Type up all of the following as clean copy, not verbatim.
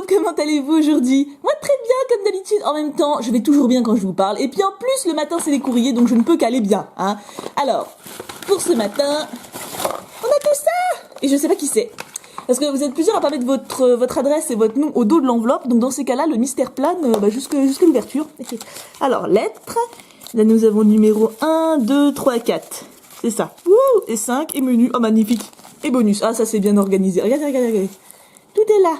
comment allez-vous aujourd'hui? Moi très bien comme d'habitude, en même temps je vais toujours bien quand je vous parle, et puis en plus le matin c'est les courriers donc je ne peux qu'aller bien, hein. Alors, pour ce matin, on a tout ça. Et je sais pas qui c'est. Parce que vous êtes plusieurs à pas mettre votre adresse et votre nom au dos de l'enveloppe, donc dans ces cas-là le mystère plane jusqu'à l'ouverture. Alors, lettres, là nous avons numéro 1, 2, 3, 4. C'est ça. Ouh, et 5, et menu, oh magnifique. Et bonus, ah ça c'est bien organisé. Regardez, regardez, regardez. Tout est là.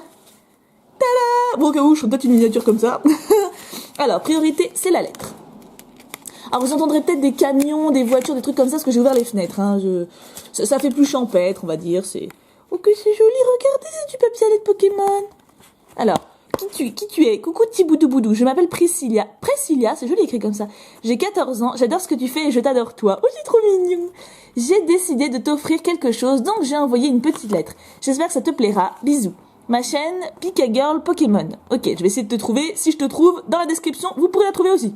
Tada! Bon, au cas où, je ferai peut-être une miniature comme ça. Alors, priorité, c'est la lettre. Alors, vous entendrez peut-être des camions, des voitures, des trucs comme ça, parce que j'ai ouvert les fenêtres, hein. Ça fait plus champêtre, on va dire. Oh, que c'est joli, regardez, c'est du papier à lettres Pokémon. Alors, qui tu es? Coucou, petit boudou boudou, je m'appelle Priscilla. Priscilla, c'est joli écrit comme ça. J'ai 14 ans, j'adore ce que tu fais et je t'adore toi. Oh, c'est trop mignon. J'ai décidé de t'offrir quelque chose, donc j'ai envoyé une petite lettre. J'espère que ça te plaira. Bisous. Ma chaîne, Pika Girl Pokémon. Ok, je vais essayer de te trouver. Si je te trouve, dans la description, vous pourrez la trouver aussi.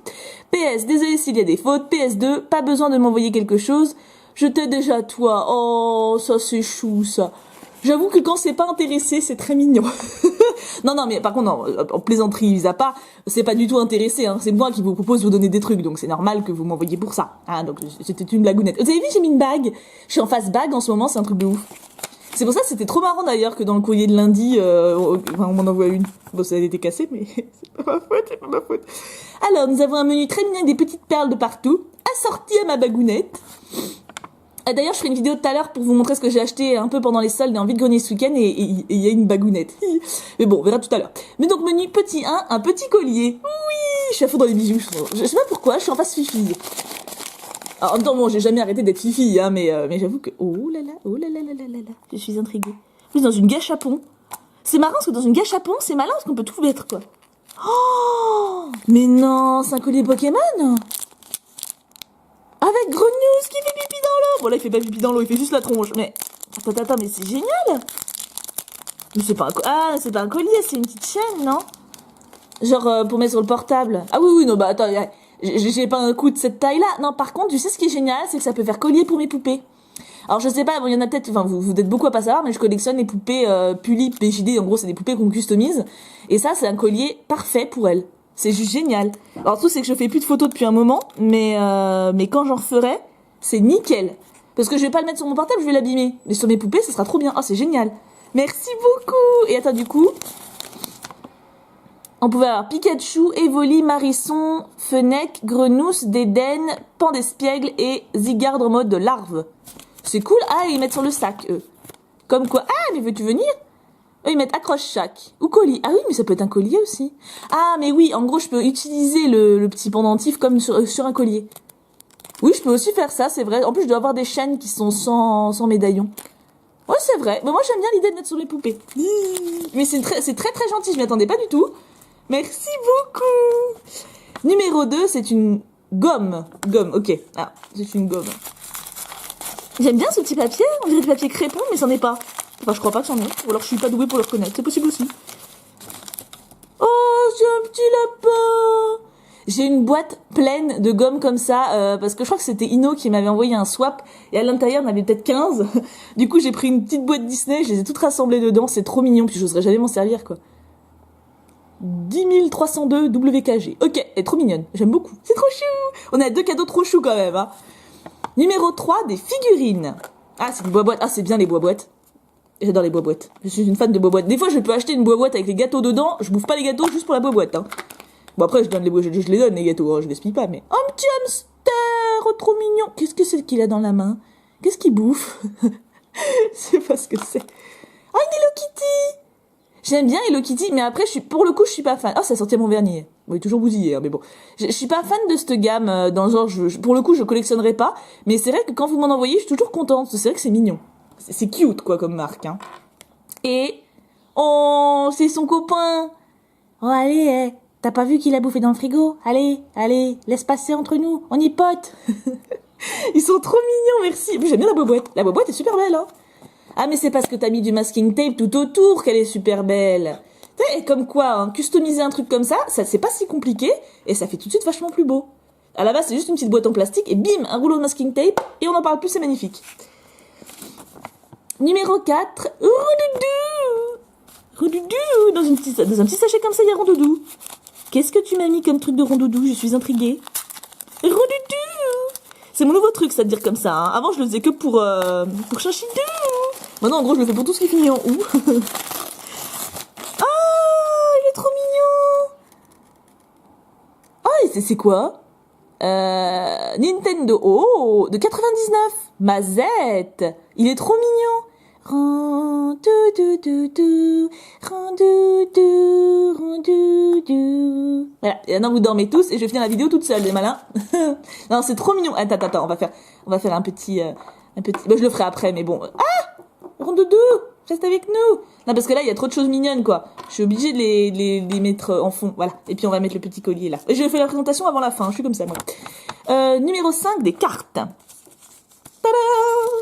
PS, désolé s'il y a des fautes. PS2, pas besoin de m'envoyer quelque chose. Je t'ai déjà toi. Oh, ça c'est chou, ça. J'avoue que quand c'est pas intéressé, c'est très mignon. Non, mais par contre, non, en plaisanterie mis à part, c'est pas du tout intéressé, hein. C'est moi qui vous propose de vous donner des trucs, donc c'est normal que vous m'envoyiez pour ça. Hein, donc c'était une blagounette. Vous avez vu, j'ai mis une bague. Je suis en face bague en ce moment, c'est un truc de ouf. C'est pour ça que c'était trop marrant d'ailleurs que dans le courrier de lundi, on m'en envoie une. Bon, ça a été cassé, mais c'est pas ma faute. Alors, nous avons un menu très mignon avec des petites perles de partout, assorti à ma bagounette. D'ailleurs, je ferai une vidéo tout à l'heure pour vous montrer ce que j'ai acheté un peu pendant les soldes et en vide-grenier ce week-end, et il y a une bagounette. Mais bon, on verra tout à l'heure. Mais donc, menu petit 1, un petit collier. Oui, je suis à fond dans les bijoux. Je sais pas pourquoi, je suis en face fifi. Alors, en même temps, bon, j'ai jamais arrêté d'être fifi, hein, mais j'avoue que... Oh là là, je suis intriguée. Plus dans une gâchapon. C'est marrant parce que dans une gâchapon, c'est malin parce qu'on peut tout mettre, quoi. Oh, mais non, c'est un collier Pokémon. Avec Grenousse qui fait pipi dans l'eau. Bon, là, il fait pas pipi dans l'eau, il fait juste la tronche, mais... Attends, mais c'est génial. Mais c'est pas un collier, c'est une petite chaîne, non? Genre, pour mettre sur le portable. Ah oui, non, bah attends, j'ai pas un coup de cette taille-là. Non, par contre, tu sais ce qui est génial, c'est que ça peut faire collier pour mes poupées. Alors, je sais pas, bon, il y en a peut-être, enfin, vous êtes beaucoup à pas savoir, mais je collectionne les poupées Puli, PJD, en gros, c'est des poupées qu'on customise. Et ça, c'est un collier parfait pour elles. C'est juste génial. Alors, tout, c'est que je fais plus de photos depuis un moment, mais quand j'en referai, c'est nickel. Parce que je vais pas le mettre sur mon portable, je vais l'abîmer. Mais sur mes poupées, ça sera trop bien. Oh, c'est génial. Merci beaucoup. Et attends, du coup... On pouvait avoir Pikachu, Evoli, Marisson, Fennec, Grenousse, Dédenne, Pandespiègle et Zygarde en mode larve. C'est cool. Ah, ils mettent sur le sac, eux. Comme quoi... Ah, mais veux-tu venir? Eux, ils mettent accroche-sac. Ou colis. Ah oui, mais ça peut être un collier aussi. Ah, mais oui, en gros, je peux utiliser le petit pendentif comme sur un collier. Oui, je peux aussi faire ça, c'est vrai. En plus, je dois avoir des chaînes qui sont sans médaillon. Ouais, c'est vrai. Mais moi, j'aime bien l'idée de mettre sur mes poupées. Mais c'est très très gentil, je m'y attendais pas du tout. Merci beaucoup. Numéro 2, c'est une gomme. Gomme, ok. Ah, c'est une gomme. J'aime bien ce petit papier. On dirait du papier crépon, mais c'en est pas. Enfin, je crois pas que c'en est. Ou alors je suis pas douée pour le reconnaître. C'est possible aussi. Oh, c'est un petit lapin. J'ai une boîte pleine de gomme comme ça, parce que je crois que c'était Ino qui m'avait envoyé un swap, et à l'intérieur, on avait peut-être 15. Du coup, j'ai pris une petite boîte Disney, je les ai toutes rassemblées dedans. C'est trop mignon, puis j'oserais jamais m'en servir, quoi. 10 302 WKG. Ok, elle est trop mignonne. J'aime beaucoup. C'est trop chou. On a 2 cadeaux trop choux quand même, hein. Numéro 3, des figurines. Ah, c'est des bois-boîtes. Ah, c'est bien les bois-boîtes. J'adore les bois-boîtes. Je suis une fan de bois-boîtes. Des fois, je peux acheter une bois-boîte avec les gâteaux dedans. Je bouffe pas les gâteaux juste pour la bois-boîte, hein. Bon, après, je les donne, les gâteaux, hein. Je gaspille pas, mais... Oh, un petit hamster. Oh, trop mignon. Qu'est-ce que c'est qu'il a dans la main? Qu'est-ce qu'il bouffe? Je sais pas ce que c'est. Oh, une Hello Kitty. J'aime bien Hello Kitty, mais après, pour le coup, je suis pas fan. Oh, ça sortait mon vernis. Bon, il est toujours bousillé, hein, mais bon. Je suis pas fan de cette gamme, dans le genre, pour le coup, je collectionnerai pas. Mais c'est vrai que quand vous m'en envoyez, je suis toujours contente. C'est vrai que c'est mignon. C'est cute, quoi, comme marque, hein. Et, oh, c'est son copain. Oh, allez, t'as pas vu qu'il a bouffé dans le frigo? Allez, laisse passer entre nous. On y pote. Ils sont trop mignons, merci. J'aime bien la boîte. La boîte est super belle, hein. Ah, mais c'est parce que t'as mis du masking tape tout autour qu'elle est super belle. Et comme quoi, hein, customiser un truc comme ça, c'est pas si compliqué, et ça fait tout de suite vachement plus beau. À la base, c'est juste une petite boîte en plastique, et bim, un rouleau de masking tape, et on n'en parle plus, c'est magnifique. Numéro 4, Rondoudou, dans un petit sachet comme ça, il y a Rondoudou. Qu'est-ce que tu m'as mis comme truc de Rondoudou? Je suis intriguée. Rondoudou! C'est mon nouveau truc, ça de dire comme ça. Hein. Avant, je le faisais que pour Chinchidou. Maintenant, en gros, je le fais pour tout ce qui finit en ou. Ah, il est trop mignon. Ah, et c'est quoi? Nintendo. Oh, de 99. Mazette. Il est trop mignon. Rondoudou, rondoudou, rondoudou. Voilà, et maintenant vous dormez tous et je vais finir la vidéo toute seule, les malins. Non, c'est trop mignon. Attends, on va faire un petit... Bah, je le ferai après, mais bon. Ah, Rondoudou, reste avec nous. Non, parce que là, il y a trop de choses mignonnes, quoi. Je suis obligée de les mettre en fond, voilà. Et puis on va mettre le petit collier là. Et je fais la présentation avant la fin, je suis comme ça, moi. Numéro 5, des cartes.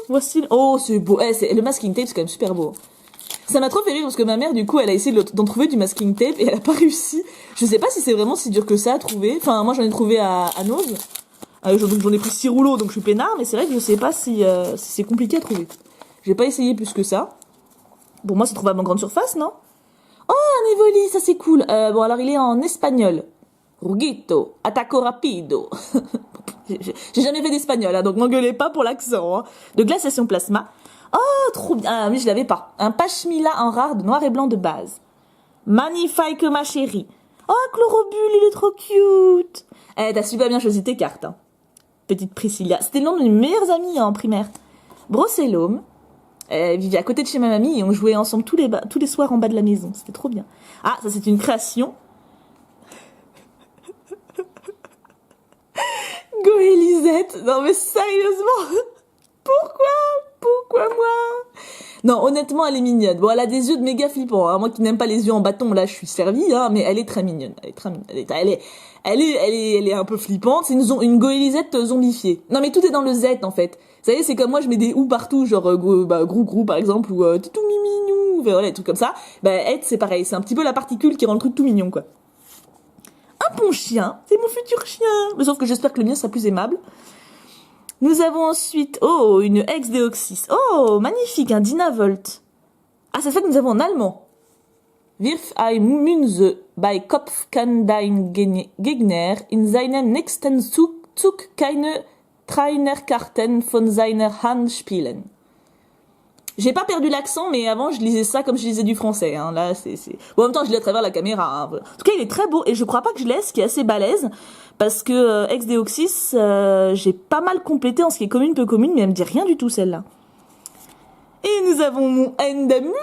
Voici. Oh, c'est beau. Le masking tape, c'est quand même super beau. Ça m'a trop fait rire parce que ma mère, du coup, elle a essayé d'en trouver du masking tape et elle a pas réussi. Je sais pas si c'est vraiment si dur que ça à trouver. Enfin, moi, j'en ai trouvé à Nose. J'en ai pris 6 rouleaux, donc je suis peinard, mais c'est vrai que je sais pas si c'est compliqué à trouver. J'ai pas essayé plus que ça. Pour moi, c'est trouvable en grande surface, non? Oh, un Evoli, ça c'est cool. Bon, alors il est en espagnol. Ruguito, ataco rapido. J'ai jamais fait d'espagnol, hein, donc m'engueulez pas pour l'accent. Hein. De glaciation plasma. Oh, trop bien. Ah oui, je l'avais pas. Un pashmila en rare de noir et blanc de base. Magnifique ma chérie. Oh, Chlorobule, il est trop cute. T'as super bien choisi tes cartes. Hein. Petite Priscilla. C'était l'un de mes meilleurs amis en primaire. Brocellum. Elle vivait à côté de chez ma mamie et on jouait ensemble tous les soirs en bas de la maison. C'était trop bien. Ah, ça c'est une création. Goélisette. Non mais sérieusement. Pourquoi moi? Non, honnêtement, elle est mignonne. Bon, elle a des yeux de méga flippants. Hein. Moi qui n'aime pas les yeux en bâton, là, je suis servie. Hein, mais elle est très mignonne. Elle est un peu flippante. C'est une goélisette zombifiée. Non, mais tout est dans le Z en fait. Vous savez, c'est comme moi, je mets des ou partout, genre grou par exemple, ou tout miminou, voilà, des trucs comme ça. Bah, Ed, c'est pareil. C'est un petit peu la particule qui rend le truc tout mignon, quoi. Un bon chien, c'est mon futur chien. Mais sauf que j'espère que le mien sera plus aimable. Nous avons ensuite, oh, une ex-Deoxys. Oh, magnifique, un Dynavolt. Ah, ça fait que nous avons en allemand. Wirf ein Münze bei Kopf kann dein Gegner in seinen nächsten Zug keine Trainerkarten von seiner Hand spielen. J'ai pas perdu l'accent, mais avant je lisais ça comme je lisais du français. Hein. Là, c'est. Bon, en même temps, je lis à travers la caméra. Hein. En tout cas, il est très beau et je crois pas que je laisse, qui est assez balèze, parce que ex-Deoxys, j'ai pas mal complété en ce qui est commune peu commune, mais elle me dit rien du tout celle-là. Et nous avons mon N d'amour.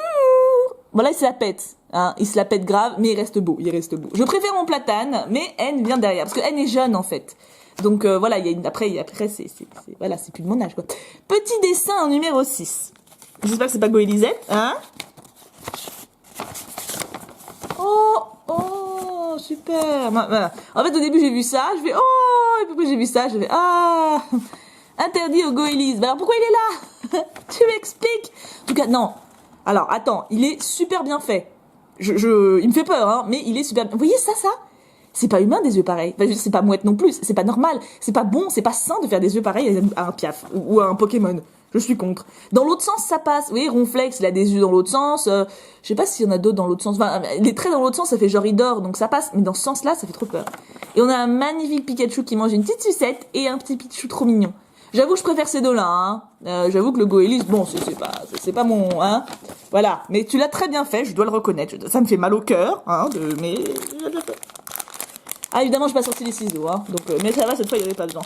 Bon là, il se la pète. Hein. Il se la pète grave, mais il reste beau. Je préfère mon platane, mais N vient derrière, parce que N est jeune en fait. Donc voilà, il y a après voilà, c'est plus de mon âge quoi. Petit dessin en numéro 6. J'espère que c'est pas Goélisette, hein? Oh, super. En fait, au début, j'ai vu ça, je fais oh, et puis après j'ai vu ça, je fais ah, interdit au Goélis. Alors pourquoi il est là? Tu m'expliques? En tout cas, non. Alors, attends, il est super bien fait. Il me fait peur, hein, mais il est super bien. Vous voyez ça? C'est pas humain des yeux pareils. Enfin, c'est pas mouette non plus. C'est pas normal. C'est pas bon. C'est pas sain de faire des yeux pareils à un Piaf ou à un Pokémon. Je suis contre. Dans l'autre sens, ça passe. Vous voyez, Ronflex, il a des yeux dans l'autre sens. Je sais pas s'il y en a d'autres dans l'autre sens. Enfin, les traits dans l'autre sens, ça fait genre il dort, donc ça passe. Mais dans ce sens-là, ça fait trop peur. Et on a un magnifique Pikachu qui mange une petite sucette et un petit Pichu trop mignon. J'avoue que je préfère ces deux-là. Hein. J'avoue que le Goélis, bon, c'est pas mon, hein. Voilà. Mais tu l'as très bien fait, je dois le reconnaître. Ça me fait mal au cœur, hein, mais j'ai de la fait. Ah, évidemment, je n'ai pas sorti les ciseaux, hein. Donc, mais ça va, cette fois, il n'y avait pas besoin.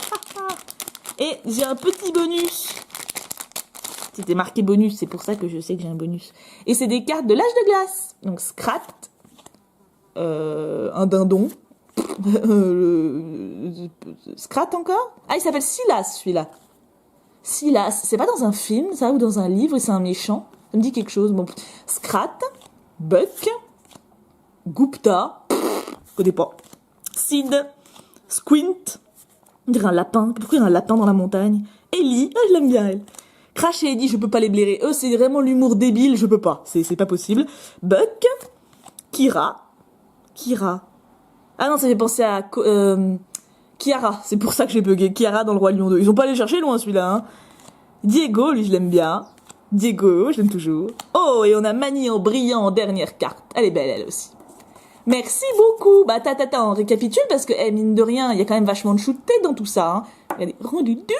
Et j'ai un petit bonus. C'était marqué bonus, c'est pour ça que je sais que j'ai un bonus. Et c'est des cartes de l'âge de glace. Donc, Scrat, un dindon, Scrat encore. Ah, il s'appelle Silas, celui-là. Silas, c'est pas dans un film, ça, ou dans un livre, et c'est un méchant. Ça me dit quelque chose. Bon, Scrat, Buck, Gupta, je connais pas. Sid, Squint, on dirait un lapin. Pourquoi il y a un lapin dans la montagne? Ellie, je l'aime bien elle. Crash et Eddie, je peux pas les blairer. Eux, c'est vraiment l'humour débile, je peux pas. C'est pas possible. Buck, Kira. Ah non, ça fait penser à Kiara. C'est pour ça que j'ai bugué. Kiara dans le Roi Lion 2. Ils ont pas allé chercher loin celui-là. Hein. Diego, lui, je l'aime bien. Diego, je l'aime toujours. Oh, et on a Mani en brillant en dernière carte. Elle est belle, elle aussi. Merci beaucoup. Bah, on récapitule parce que, mine de rien, il y a quand même vachement de shooté dans tout ça. Hein. Regardez, rondudu,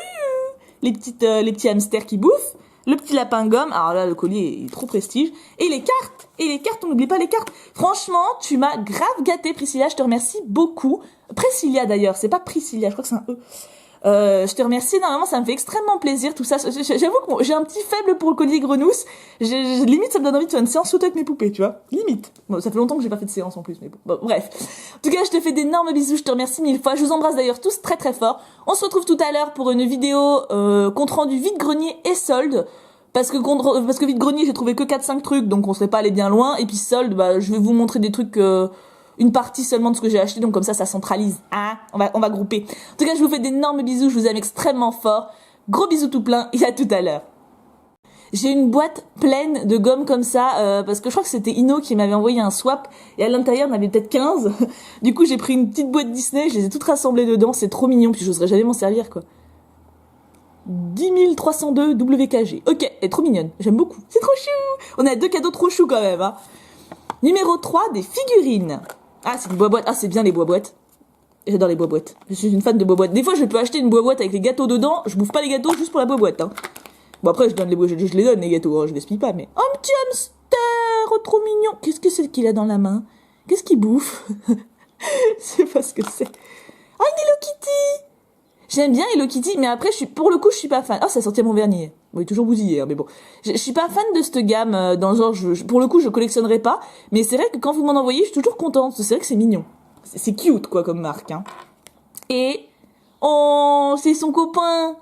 les petits hamsters qui bouffent, le petit lapin gomme. Alors là, le collier est trop prestige. Et les cartes, on n'oublie pas les cartes. Franchement, tu m'as grave gâté, Priscilla. Je te remercie beaucoup. Priscilla d'ailleurs, c'est pas Priscilla, je crois que c'est un E. Je te remercie énormément, ça me fait extrêmement plaisir tout ça. J'avoue que j'ai un petit faible pour le collier grenousse. Limite, ça me donne envie de faire une séance photo avec mes poupées, tu vois. Limite. Bon, ça fait longtemps que j'ai pas fait de séance en plus, mais bon, bref. En tout cas, je te fais d'énormes bisous, je te remercie 1000 fois. Je vous embrasse d'ailleurs tous très très fort. On se retrouve tout à l'heure pour une vidéo compte rendu vide-grenier et solde. Parce que vide-grenier, j'ai trouvé que 4-5 trucs, donc on serait pas allé bien loin. Et puis solde, bah, je vais vous montrer des trucs... une partie seulement de ce que j'ai acheté, donc comme ça centralise. Hein, on va grouper. En tout cas, je vous fais d'énormes bisous, je vous aime extrêmement fort. Gros bisous tout plein, et à tout à l'heure. J'ai une boîte pleine de gomme comme ça, parce que je crois que c'était Ino qui m'avait envoyé un swap, et à l'intérieur, on avait peut-être 15. Du coup, j'ai pris une petite boîte Disney, je les ai toutes rassemblées dedans, c'est trop mignon, puis j'oserais jamais m'en servir, quoi. 10 302 WKG. Ok, elle est trop mignonne, j'aime beaucoup. C'est trop chou. On a 2 cadeaux trop choux quand même, hein. Numéro 3, des figurines. Ah, c'est une boîte. Ah, c'est bien les boîtes. J'adore les boîtes. Je suis une fan de boîtes. Des fois, je peux acheter une boîte avec les gâteaux dedans. Je bouffe pas les gâteaux juste pour la boîte. Hein. Bon, après, je les donne les gâteaux. Hein. Je gaspille pas, mais... Oh, un petit hamster. Oh, trop mignon. Qu'est-ce que c'est qu'il a dans la main? Qu'est-ce qu'il bouffe? Je sais pas ce que c'est. Oh, une Hello Kitty. J'aime bien Hello Kitty, mais après, pour le coup, je suis pas fan. Oh, ça sortait mon vernis. Bon, il est toujours bousillé, hein, mais bon. Je suis pas fan de cette gamme, dans le genre, pour le coup, je collectionnerai pas. Mais c'est vrai que quand vous m'en envoyez, je suis toujours contente. C'est vrai que c'est mignon. C'est cute, quoi, comme marque, hein. Et, oh, c'est son copain.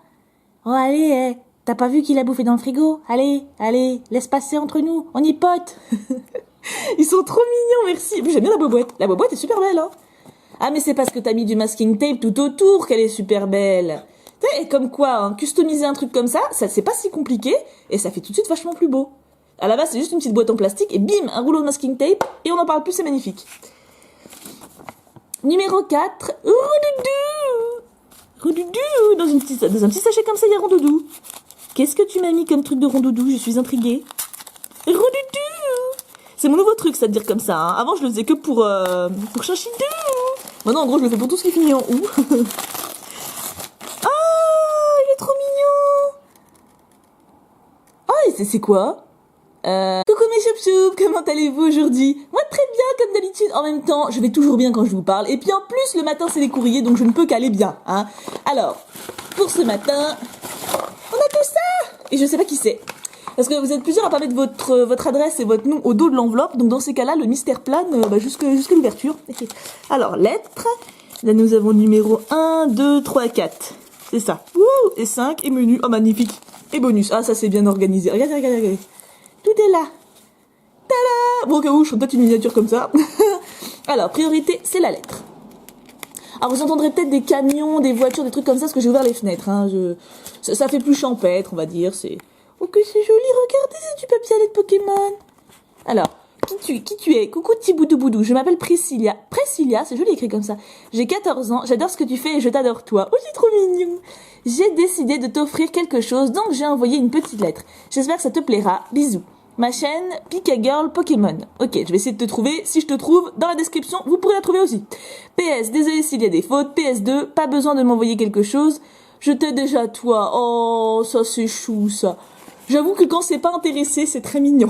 Oh, allez, t'as pas vu qu'il a bouffé dans le frigo? Allez, laisse passer entre nous. On y pote. Ils sont trop mignons, merci. J'aime bien la boîte. La boîte est super belle, hein. Ah, mais c'est parce que t'as mis du masking tape tout autour qu'elle est super belle. Et comme quoi, hein, customiser un truc comme ça, c'est pas si compliqué, et ça fait tout de suite vachement plus beau. À la base, c'est juste une petite boîte en plastique, et bim, un rouleau de masking tape, et on n'en parle plus, c'est magnifique. Numéro 4, Rondoudou. Dans un petit sachet comme ça, il y a Rondoudou. Qu'est-ce que tu m'as mis comme truc de Rondoudou? Je suis intriguée. Rondoudou. C'est mon nouveau truc, ça de dire comme ça. Hein. Avant, je le faisais que pour Chachidou. Maintenant, en gros, je le fais pour tout ce qui finit en ou. Trop mignon. Oh, et c'est quoi? Coucou mes choup-choup, comment allez-vous aujourd'hui? Moi très bien comme d'habitude, en même temps je vais toujours bien quand je vous parle, et puis en plus le matin c'est les courriers donc je ne peux qu'aller bien, hein. Alors, pour ce matin, on a tout ça. Et je sais pas qui c'est, parce que vous êtes plusieurs à pas mettre votre adresse et votre nom au dos de l'enveloppe, donc dans ces cas-là le mystère plane jusqu'à l'ouverture. Alors, lettres, là nous avons numéro 1, 2, 3, 4. C'est ça. Ouh, et 5, et menu. Oh, magnifique. Et bonus. Ah, ça, c'est bien organisé. Regardez. Tout est là. Tada! Bon, au cas où, je ferai peut-être une miniature comme ça. Alors, priorité, c'est la lettre. Alors, vous entendrez peut-être des camions, des voitures, des trucs comme ça, parce que j'ai ouvert les fenêtres. Hein. Ça fait plus champêtre, on va dire. Oh, que c'est joli. Regardez, c'est du papier à lettres Pokémon. Alors... Qui tu es? Coucou petit boudou. Je m'appelle Priscilla. Priscilla, c'est joli écrit comme ça. J'ai 14 ans, j'adore ce que tu fais et je t'adore toi. Oh, c'est trop mignon. J'ai décidé de t'offrir quelque chose, donc j'ai envoyé une petite lettre. J'espère que ça te plaira. Bisous. Ma chaîne, Pika Girl Pokémon. Ok, je vais essayer de te trouver. Si je te trouve, dans la description, vous pourrez la trouver aussi. PS, désolé s'il y a des fautes. PS2, pas besoin de m'envoyer quelque chose. Je t'ai déjà toi. Oh, ça c'est chou, ça. J'avoue que quand c'est pas intéressé, c'est très mignon.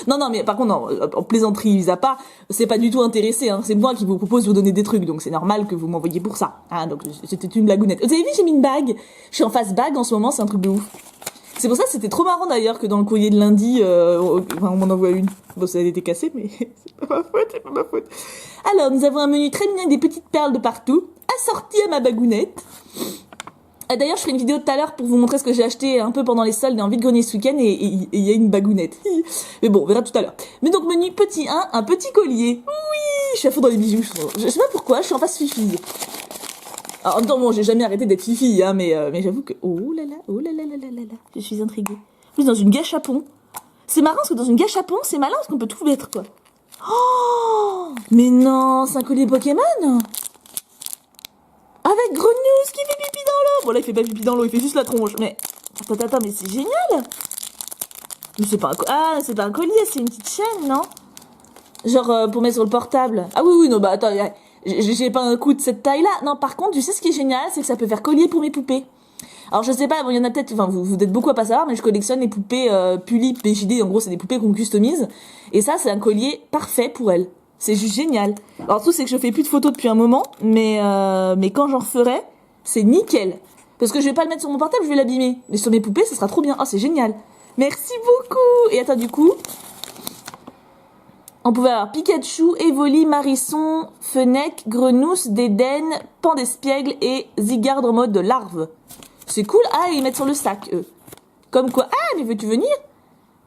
non, mais par contre, non, en plaisanterie, mis à part, c'est pas du tout intéressé, hein. C'est moi qui vous propose de vous donner des trucs, donc c'est normal que vous m'envoyiez pour ça. Hein, donc c'était une blagounette. Vous avez vu, j'ai mis une bague. Je suis en face bague en ce moment, c'est un truc de ouf. C'est pour ça que c'était trop marrant d'ailleurs que dans le courrier de lundi, on m'en envoie une. Bon, ça a été cassé, mais c'est pas ma faute. Alors, nous avons un menu très mignon avec des petites perles de partout, assorti à ma bagounette. D'ailleurs, je ferai une vidéo tout à l'heure pour vous montrer ce que j'ai acheté un peu pendant les soldes et en vide-grenier ce week-end, et il y a une bagounette. Mais bon, on verra tout à l'heure. Mais donc, menu petit 1, un petit collier. Oui, je suis à fond dans les bijoux. Je sais pas pourquoi, je suis en face fifi. Alors, en même temps, bon, j'ai jamais arrêté d'être fifi, hein, mais j'avoue que... Oh là là, je suis intriguée. En plus, dans une gâchapon. C'est marrant, parce que dans une gâchapon, c'est malin, parce qu'on peut tout mettre, quoi. Oh, mais non, c'est un collier Pokémon. Avec Grenouille qui fait pipi dans l'eau. Bon, là, il fait pas pipi dans l'eau, il fait juste la tronche. Mais, attends, mais c'est génial. Mais c'est pas un ah, c'est pas un collier, c'est une petite chaîne, non? Genre pour mettre sur le portable. Ah oui, oui, non, bah attends, j'ai pas un coup de cette taille-là. Non, par contre, tu sais ce qui est génial, c'est que ça peut faire collier pour mes poupées. Alors je sais pas, bon, il y en a peut-être, enfin vous êtes beaucoup à pas savoir, mais je collectionne les poupées Pulip, PJD, en gros c'est des poupées qu'on customise. Et ça, c'est un collier parfait pour elles. C'est juste génial. Alors tout, c'est que je fais plus de photos depuis un moment, mais quand j'en referai, c'est nickel. Parce que je vais pas le mettre sur mon portable, je vais l'abîmer. Mais sur mes poupées, ça sera trop bien. Oh, c'est génial. Merci beaucoup. Et attends, du coup, on pouvait avoir Pikachu, Evoli, Marisson, Fennec, Grenousse, Dédenne, Pandespiègle et Zygarde en mode larve. C'est cool. Ah, ils mettent sur le sac, eux. Comme quoi. Ah, mais veux-tu venir?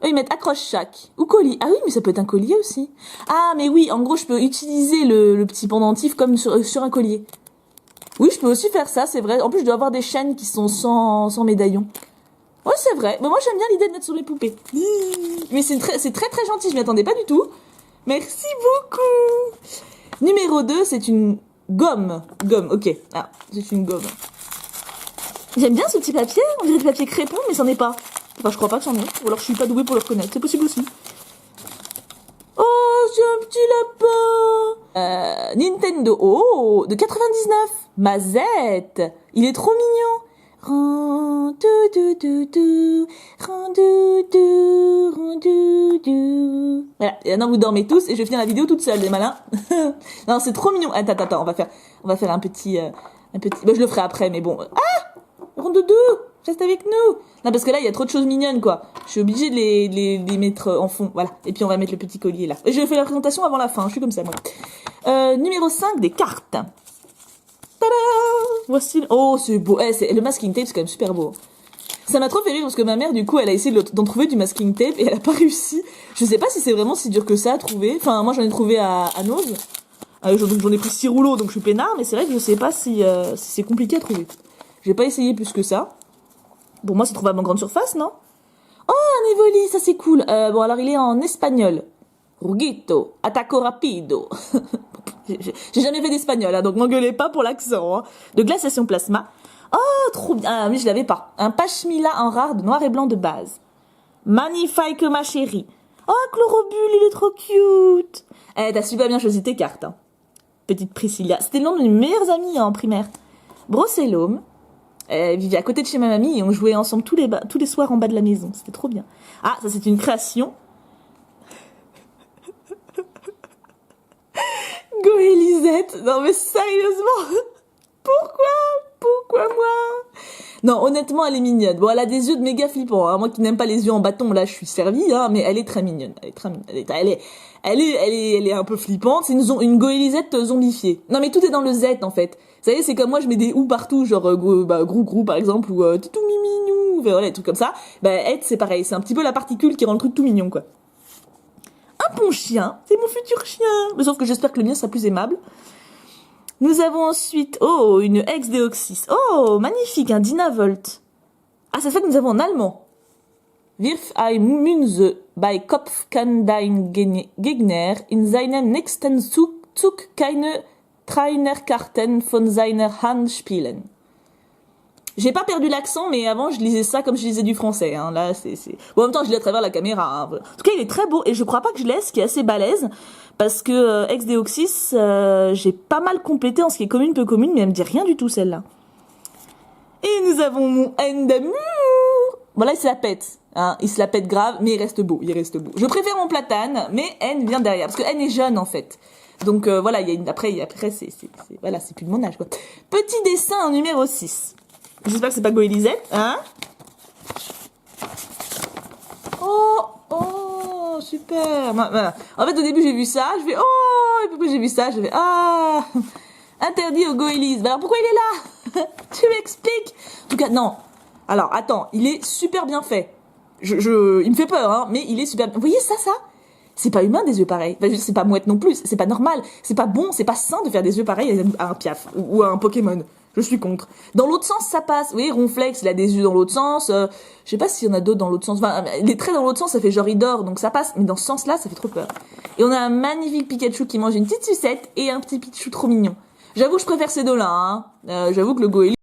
Eux, ils mettent accroche-sac. Ou colis. Ah oui, mais ça peut être un collier aussi. Ah, mais oui, en gros, je peux utiliser le petit pendentif comme sur un collier. Oui, je peux aussi faire ça, c'est vrai. En plus, je dois avoir des chaînes qui sont sans médaillon. Ouais, c'est vrai. Mais moi, j'aime bien l'idée de mettre sur mes poupées. Mais c'est très très gentil, je m'y attendais pas du tout. Merci beaucoup. Numéro 2, c'est une gomme. Gomme, ok. Ah, c'est une gomme. J'aime bien ce petit papier. On dirait du papier crépon, mais c'en est pas. Enfin, je crois pas que c'en est. Ou alors je suis pas douée pour le reconnaître. C'est possible aussi. Oh, c'est un petit lapin. Nintendo. Oh, de 99. Mazette. Il est trop mignon. Voilà, et maintenant vous dormez tous et je finis la vidéo toute seule, les malins. Non, c'est trop mignon. Attends, on va faire un petit. Bah, je le ferai après, mais bon. Ah, Rondoudou, reste avec nous. Non, parce que là, il y a trop de choses mignonnes, quoi. Je suis obligée de les mettre en fond, voilà. Et puis on va mettre le petit collier là. Et je fais la présentation avant la fin. Je suis comme ça, moi. Numéro 5, des cartes. Tada! Voici. Oh, c'est beau. Le masking tape, c'est quand même super beau. Ça m'a trop fait rire parce que ma mère, du coup, elle a essayé d'en trouver du masking tape et elle a pas réussi. Je sais pas si c'est vraiment si dur que ça à trouver. Enfin, moi, j'en ai trouvé à Nose. J'en ai pris 6 rouleaux, donc je suis peinard, mais c'est vrai que je sais pas si c'est compliqué à trouver. J'ai pas essayé plus que ça. Bon, moi, c'est trouvable en grande surface, non? Oh, un Evoli, ça c'est cool. Bon, alors il est en espagnol. Ruguito, ataco rapido. J'ai jamais fait d'espagnol, hein, donc m'engueulez pas pour l'accent. Hein. De glaciation plasma. Oh, trop bien. Ah, mais je l'avais pas. Un pashmila en rare de noir et blanc de base. Magnifique, ma chérie. Oh, Chlorobule, il est trop cute. T'as super bien choisi tes cartes. Hein. Petite Priscilla. C'était l'un de mes meilleurs amis en primaire. Brocellum. Elle vivait à côté de chez ma mamie et on jouait ensemble tous les soirs en bas de la maison. C'était trop bien. Ah, ça c'est une création. Goélisette. Non mais sérieusement. Pourquoi moi? Non, honnêtement, elle est mignonne. Bon, elle a des yeux de méga flippants. Hein. Moi qui n'aime pas les yeux en bâton, là, je suis servie. Hein, mais elle est très mignonne. Elle est un peu flippante. C'est une goélisette zombifiée. Non, mais tout est dans le Z en fait. Vous savez, c'est comme moi, je mets des ou partout, genre grou par exemple, ou tout miminou, voilà, des trucs comme ça. Bah, Ed, c'est pareil. C'est un petit peu la particule qui rend le truc tout mignon, quoi. Un bon chien, c'est mon futur chien. Mais sauf que j'espère que le mien sera plus aimable. Nous avons ensuite, oh, une ex-Deoxys. Oh, magnifique, un Dynavolt. Ah, c'est ça que nous avons en allemand. Wirf ein Münze bei Kopf kann dein Gegner in seinen nächsten Zug keine Trainerkarten von seiner Hand spielen. J'ai pas perdu l'accent, mais avant je lisais ça comme je lisais du français. Hein. Là, Bon, en même temps, je lis à travers la caméra. Hein. En tout cas, il est très beau et je crois pas que je laisse, ce qui est assez balèze, parce que ex-Deoxys, j'ai pas mal complété en ce qui est commune, peu commune, mais elle me dit rien du tout celle-là. Et nous avons mon N d'amour. Bon là, il se la pète. Hein. Il se la pète grave, mais il reste beau. Je préfère mon platane, mais N vient derrière, parce que N est jeune en fait. Donc voilà, après voilà, c'est plus de mon âge quoi. Petit dessin en numéro 6. J'espère que c'est pas Goélisette, hein? Oh, super. Voilà. En fait, au début, j'ai vu ça, je fais oh, et puis j'ai vu ça, je fais ah, interdit au Goélis. Alors pourquoi il est là? Tu m'expliques? En tout cas, non. Alors, attends, il est super bien fait. Il me fait peur, hein, mais il est super. Vous voyez ça? C'est pas humain des yeux pareils. Enfin, c'est pas mouette non plus. C'est pas normal. C'est pas bon. C'est pas sain de faire des yeux pareils à un Piaf ou à un Pokémon. Je suis contre. Dans l'autre sens, ça passe. Vous voyez, Ronflex, il a des yeux dans l'autre sens. Je sais pas s'il y en a d'autres dans l'autre sens. Enfin, les traits dans l'autre sens, ça fait genre il dort, donc ça passe. Mais dans ce sens-là, ça fait trop peur. Et on a un magnifique Pikachu qui mange une petite sucette et un petit Pichu trop mignon. J'avoue que je préfère ces deux-là. Hein. J'avoue que le Goélis